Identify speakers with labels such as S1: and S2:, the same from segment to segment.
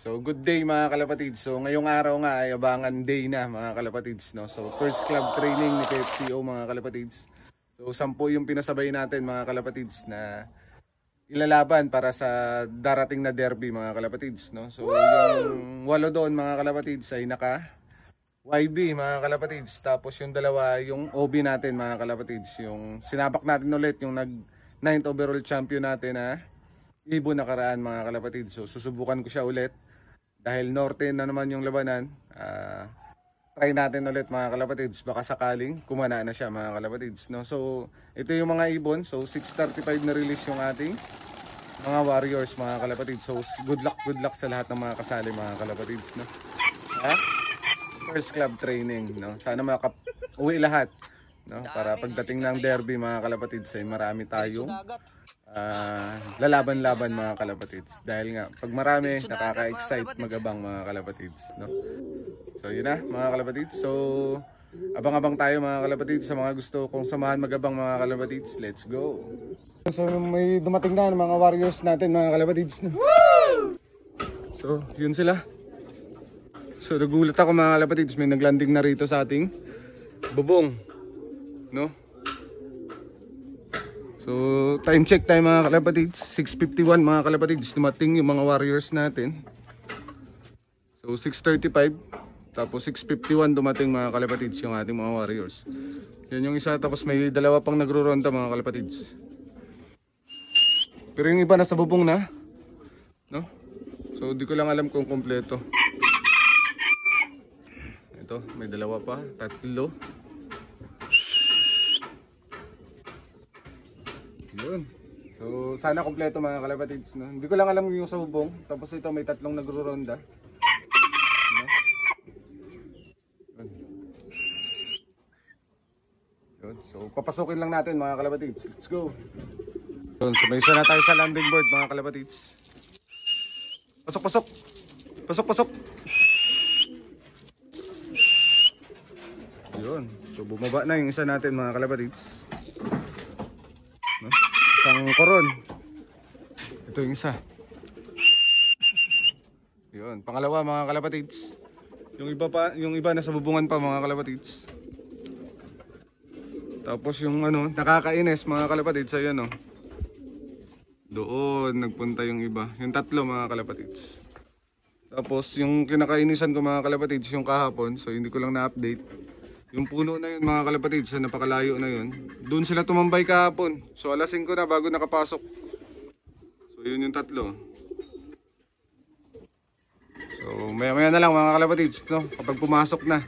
S1: So good day mga kalapatids. So ngayong araw nga ay abangan day na mga kalapatids, no. So first club training ni KFCO mga kalapatids. So 10 yung pinasabay natin mga kalapatids na ilalaban para sa darating na derby mga kalapatids, no. So yung 8 doon mga kalapatids ay naka YB mga kalapatids. Tapos yung dalawa yung OB natin mga kalapatids. Yung sinabak natin ulit yung nag 9th overall champion natin na Ibon nakaraan mga kalapatids. So susubukan ko siya ulit dahil norte na naman yung labanan. Try natin ulit mga kalapatids, baka sakaling kumana na siya mga kalapatids, no? So ito yung mga ibon. So 6:35 na release yung ating mga warriors mga kalapatids. So good luck sa lahat ng mga kasali mga kalapatids, no? First club training, no? Sana makauwi lahat, no? Para pagdating ng derby mga kalapatids ay marami tayong lalaban-laban mga kalapatids. Dahil nga pag marami nakaka-excite magabang mga kalapatids, no? So yun na mga kalapatids. So abang-abang tayo mga kalapatids sa mga gusto kong samahan magabang mga kalapatids. Let's go. So may dumating na mga warriors natin mga kalapatids, no? So yun sila. So nagulat ako mga kalapatids, may naglanding na rito sa ating bubong, no? So time check tayo mga kalapatids, 6:51 mga kalapatids, dumating yung mga warriors natin. So 6:35, tapos 6:51 dumating mga kalapatids yung ating mga warriors. Yan yung isa, tapos may dalawa pang nagro-ronda mga kalapatids. Pero yung iba nasa bubong na, no? So di ko lang alam kung kompleto. Ito, may dalawa pa, tatlo. Yun. So sana kompleto mga kalapatids, no? Hindi ko lang alam yung sa bubong. Tapos ito may tatlong nagro-ronda, no? Yun. So papasukin lang natin mga kalapatids. Let's go. Yun. So may isa na tayo sa landing board mga kalapatids. Pasok. Yun. So bumaba na yung isa natin mga kalapatids, no? Isang koron. Ito yung isa. Yun, pangalawa mga kalapatids. Yung iba nasa bubungan pa mga kalapatids. Tapos yung nakakainis mga kalapatids, ayan, oh. Doon nagpunta yung iba. Yung tatlo mga kalapatids. Tapos yung kinakainisan ko mga kalapatids yung kahapon, so hindi ko lang na-update. Yung puno na yun mga kalapatids, sa napakalayo na yun, doon sila tumambay kahapon. So alas 5 na bago nakapasok. So yun yung tatlo. So maya na lang mga kalapatids, no? Kapag pumasok na.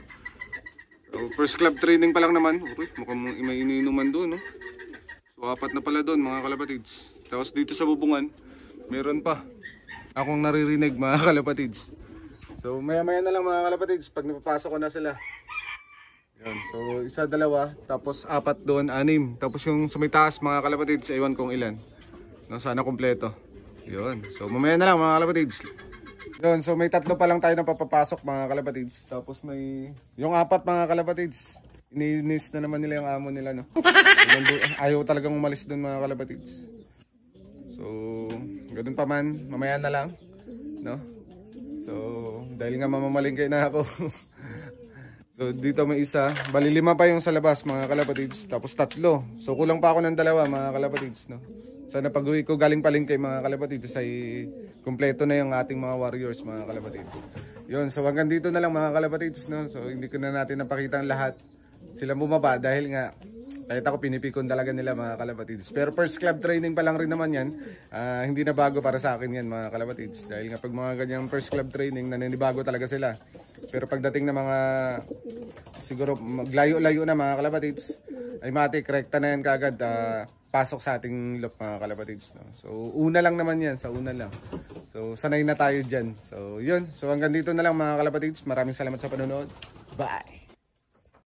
S1: So first club training pa lang naman. Uy, mukhang may iniinuman doon, no? So 4 na pala doon mga kalapatids. Tapos dito sa bubungan, meron pa akong naririnig mga kalapatids. So maya na lang mga kalapatids, pag napapasok ko na sila. Yan. So isa, dalawa, tapos 4 doon, 6. Tapos yung sa may taas mga kalapatids, ewan kong ilan, no? Sana kompleto. Yun. So mamaya na lang mga kalapatids. Yun. So may 3 pa lang tayo na papapasok mga kalapatids. Tapos may yung 4 mga kalapatids, ininis na naman nila yung amo nila, no? Ayaw talagang umalis doon mga kalapatids. So ganun pa man, mamaya na lang, no? So dahil nga mamamalingkay na ako. So dito may isa, bali 5 pa yung sa labas mga kalapatids, tapos 3. So kulang pa ako ng 2 mga kalapatids, no? Sana pag uwi ko galing palengke mga kalapatids ay kumpleto na yung ating mga warriors mga kalapatids. Yun, so hanggang dito na lang mga kalapatids, no? So hindi ko na natin napakita ang lahat. Sila bumaba dahil nga kahit ako pinipikon talaga nila mga kalapatids. Pero first club training pa lang rin naman yan. Hindi na bago para sa akin yan mga kalapatids. Dahil nga pag mga ganyang first club training, naninibago talaga sila. Pero pagdating na mga siguro maglayo-layo na mga kalapatids, ay matik, rekta na yan kagad, pasok sa ating loop mga kalapatids, no? So una lang naman yan, sa una lang. So sanay na tayo dyan. So yun, so hanggang dito na lang mga kalapatids. Maraming salamat sa panonood. Bye!